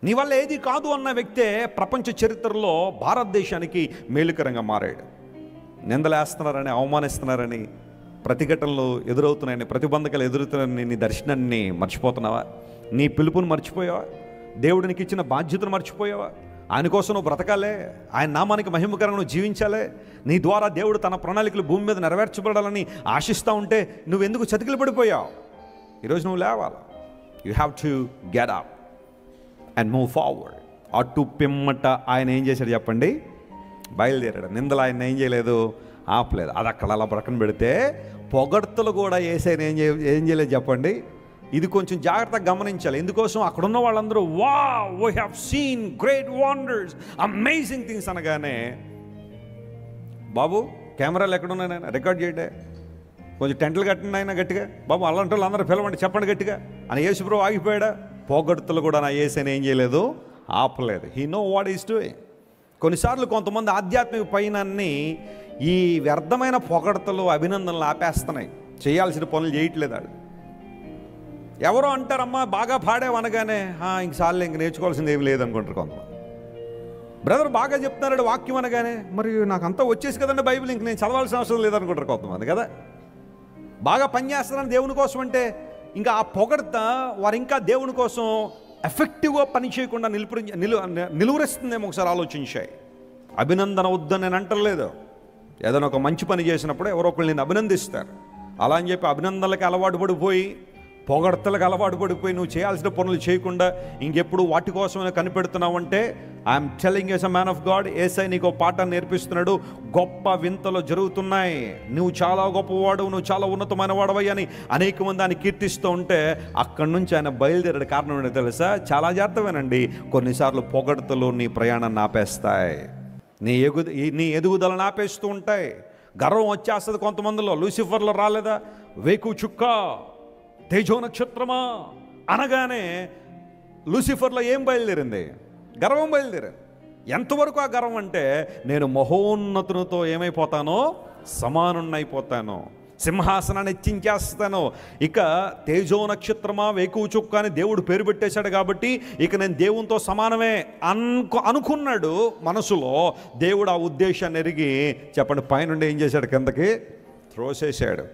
నీ వల్ల ఏది కాదు అన్న వ్యక్తే ప్రపంచ చరిత్రలో భారతదేశానికి మేలుకరంగా మారాడు. నిందలేస్తున్నారని, అవమానిస్తున్నారని, ప్రతిఘటనలు ఎదురవుతున్నాయని, ప్రతిబంధకాలు ఎదురవుతున్నాయని నీ దర్శనాన్ని మర్చిపోతున్నావా? నీ పిలుపుని మర్చిపోయావా? దేవుడికి ఇచ్చిన బాధ్యతను మర్చిపోయావా? ఆయన కోసం నువ్వు బ్రతకాలే, ఆయన నామానికి మహిమకరంగా నువ్వు జీవించాలే. నీ ద్వారా దేవుడు తన ప్రణాళికలు భూమి మీద నెరవేర్చబడాలని ఆశిస్తూ ఉంటే నువ్వెందుకు చతికిలు పడిపోయావు? ఈరోజు నువ్వు లేవాలి. You have to get up and move forward. అటు పిమ్మట ఆయన ఏం చేశాడు చెప్పండి? బయలుదేరాడు. నిందలు ఆయన ఏం చేయలేదు, ఆపలేదు. అది అక్కడ అలా ప్రక్కన పెడితే పొగడ్తలు కూడా ఏసైనా ఏం చేయలేదు చెప్పండి. ఇది కొంచెం జాగ్రత్తగా గమనించాలి. ఎందుకోసం అక్కడున్న వాళ్ళందరూ wow we have seen great wonders, amazing things అనగానే, బాబు కెమెరాలు ఎక్కడున్నాయి ఆయన రికార్డ్ చేయడే, కొంచెం టెంట్లు కట్టిన ఆయన గట్టిగా, బాబు అలాంటి వాళ్ళు అందరూ పిలవండి చెప్పండి గట్టిగా అని యేసుప్రభువు ఆగిపోయాడా? పొగడ్తలు కూడా నా యేసైనా ఏం చేయలేదు, ఆపలేదు. He know what is doing. కొన్నిసార్లు కొంతమంది ఆధ్యాత్మిక పైనాన్ని ఈ వ్యర్థమైన పొగడ్తలు, అభినందనలు ఆపేస్తున్నాయి. చేయాల్సిన పనులు చేయట్లేదు. వాడు ఎవరో అంటారమ్మా బాగా పాడేవనగానే ఇంకసార్లు ఇంక నేర్చుకోవాల్సింది ఏమి లేదనుకుంటారు కొంతమంది. బ్రదర్ బాగా చెప్తున్నాడు వాక్యం అనగానే, మరి నాకు అంతా వచ్చేసి కదండి బైబిల్, ఇంక నేను చదవాల్సిన అవసరం లేదనుకుంటారు కొంతమంది కదా. బాగా పనిచేస్తున్నాను దేవుని కోసం అంటే ఇంకా ఆ పొగడ్త వారు ఇంకా దేవుని కోసం ఎఫెక్టివ్గా పని చేయకుండా నిలువరిస్తుందేమో ఒకసారి ఆలోచించాయి. అభినందన వద్దని నేను అంటలేదు. ఏదైనా ఒక మంచి పని చేసినప్పుడు ఎవరో ఒకళ్ళు నేను అభినందిస్తారు. అలా అని చెప్పి అభినందనలకు అలవాటు పడిపోయి, పొగడ్తలకు అలవాటు పడిపోయి నువ్వు చేయాల్సిన పనులు చేయకుండా ఇంకెప్పుడు వాటి కోసమే కనిపెడుతున్నావు అంటే, I'm telling as a man of God, Yesayya నీకు పాఠాన్ని నేర్పిస్తున్నాడు. గొప్ప వింతలు జరుగుతున్నాయి, నువ్వు చాలా గొప్పవాడు, నువ్వు చాలా ఉన్నతమైన వాడవై అని అనేక మంది ఆయన కీర్తిస్తూ ఉంటే అక్కడి నుంచి ఆయన బయలుదేరాడు. కారణం ఏంటో తెలుసా? చాలా జాగ్రత్తమేనండి. కొన్నిసార్లు పొగడ్తలు నీ ప్రయాణాన్ని ఆపేస్తాయి, నీ ఎదుగుదలను ఆపేస్తూ ఉంటాయి. గర్వం వచ్చేస్తుంది కొంతమందిలో. లూసిఫర్లో రాలేదా? వేకు చుక్క, తేజో నక్షత్రమా అనగానే లూసిఫర్లో ఏం బయలుదేరింది? గర్వం బయలుదేరింది. ఎంతవరకు ఆ గర్వం అంటే, నేను మహోన్నతునితో ఏమైపోతానో సమానున్నైపోతాను, సింహాసనాన్ని ఎచ్చించేస్తాను. ఇక తేజో నక్షత్రమా, వేకువ చుక్క అని దేవుడు పేరు పెట్టేశాడు కాబట్టి ఇక నేను దేవునితో సమానమే అనుకున్నాడు మనసులో. దేవుడు ఆ ఉద్దేశాన్ని ఎరిగి చెప్పండి పైనుండి ఏం చేశాడు? కిందకి త్రోసేశాడు.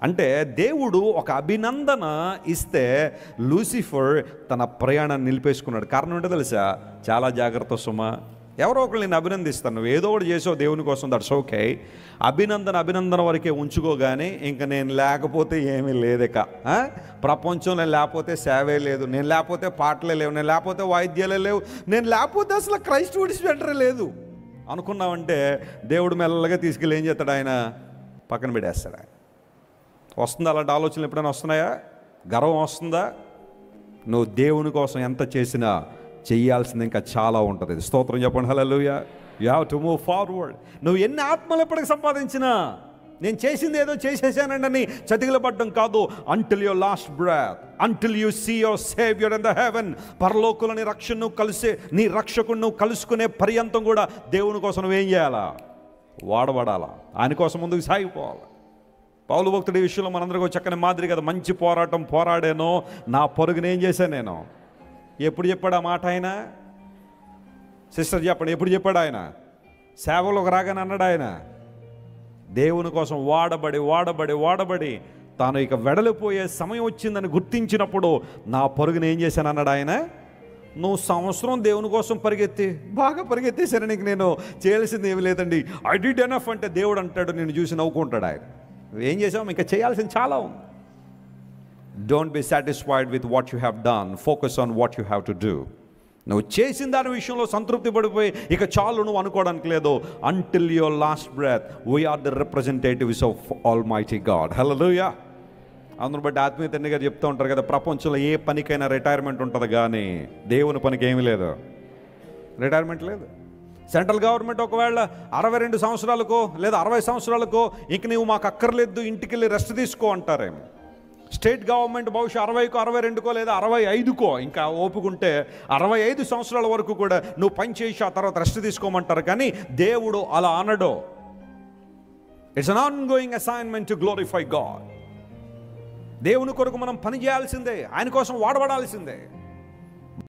అంటే దేవుడు ఒక అభినందన ఇస్తే లూసిఫర్ తన ప్రయాణాన్ని నిలిపేసుకున్నాడు. కారణం ఏంటో తెలుసా? చాలా జాగ్రత్త సుమా. ఎవరో ఒకరు నేను అభినందిస్తాను, నువ్వు ఏదో ఒకటి చేసావు దేవుని కోసం, దట్స్ ఓకే. అభినందన వరకే ఉంచుకోగానే ఇంక నేను లేకపోతే ఏమీ లేదిక. ప్రపంచం నేను లేకపోతే సేవే లేదు, నేను లేకపోతే పాటలే లేవు, నేను లేకపోతే వాయిద్యాలే లేవు, నేను లేకపోతే అసలు క్రైస్ట్ విడిచిపెట్టరే లేదు అనుకున్నావంటే దేవుడు మెల్లగా తీసుకెళ్ళి ఏం చేస్తాడు? ఆయన పక్కన పెట్టేస్తాడు. ఆయన వస్తుందా? అలాంటి ఆలోచనలు ఎప్పుడైనా వస్తున్నాయా? గర్వం వస్తుందా? నువ్వు దేవుని కోసం ఎంత చేసినా చెయ్యాల్సింది ఇంకా చాలా ఉంటుంది. స్తోత్రం చెప్పండి. Hallelujah. You have to move forward. నువ్వు ఎన్ని ఆత్మలు ఎప్పటికి సంపాదించినా నేను చేసింది ఏదో చేసేసానండి అని చతికిల పడ్డం కాదు. Until your last breath, until you see your saviour in the heaven, పరలోకులని రక్షణను కలిసే నీ రక్షకుని కలుసుకునే పర్యంతం కూడా దేవుని కోసం నువ్వేం చేయాలా? వాడబడాలా, ఆయన కోసం ముందుకు సాగిపోవాలి. పౌలు భక్తుడి విషయంలో మనందరికీ చక్కని మాదిరి కదా. మంచి పోరాటం పోరాడానో, నా పరుగుని ఏం చేశాను నేను. ఎప్పుడు చెప్పాడు ఆ మాట ఆయన? సిస్టర్ చెప్పండి, ఎప్పుడు చెప్పాడు ఆయన? సేవలోకి రాగానే అన్నాడు ఆయన. దేవుని కోసం వాడబడి తాను ఇక వెడలిపోయే సమయం వచ్చిందని గుర్తించినప్పుడు నా పరుగుని ఏం చేశాను అన్నాడు ఆయన. నువ్వు సంవత్సరం దేవుని కోసం బాగా పరిగెత్తేసాను, నీకు నేను చేయాల్సింది ఏమి లేదండి, ఐ డిడ్ ఎనఫ్ అంటే దేవుడు అంటాడు, నేను చూసి నవ్వుకుంటాడు ఆయన. నువ్వేం చేసావు? ఇంకా చేయాల్సింది చాలా ఉంది. Don't be satisfied with what you have done, focus on what you have to do. నువ్వు చేసిన దాని విషయంలో సంతృప్తి పడిపోయి ఇక చాలు నువ్వు అనుకోవడానికి లేదు. Until your last breath we're the representatives of almighty God. Hallelujah. అందును బట్టి ఆత్మీయ తండ్రి గారు చెప్తూ ఉంటారు కదా, ప్రపంచంలో ఏ పనికైనా రిటైర్మెంట్ ఉంటుంది కానీ దేవుని పనికి ఏమీ లేదు, రిటైర్మెంట్ లేదు. సెంట్రల్ గవర్నమెంట్ ఒకవేళ 62 సంవత్సరాలకో లేదా 60 సంవత్సరాలకో ఇంక నువ్వు మాకు అక్కర్లేదు, ఇంటికి వెళ్ళి రెస్ట్ తీసుకో అంటారేమో. స్టేట్ గవర్నమెంట్ బహుశా 60కో 62కో లేదా 65కో ఇంకా ఓపుకుంటే 65 సంవత్సరాల వరకు కూడా నువ్వు పని చేసి ఆ తర్వాత రెస్ట్ తీసుకోమంటారు. కానీ దేవుడు అలా అనడు. It's an on going assignment to glorify God. దేవుని కొరకు మనం పని చేయాల్సిందే, ఆయన కోసం వాడబడాల్సిందే.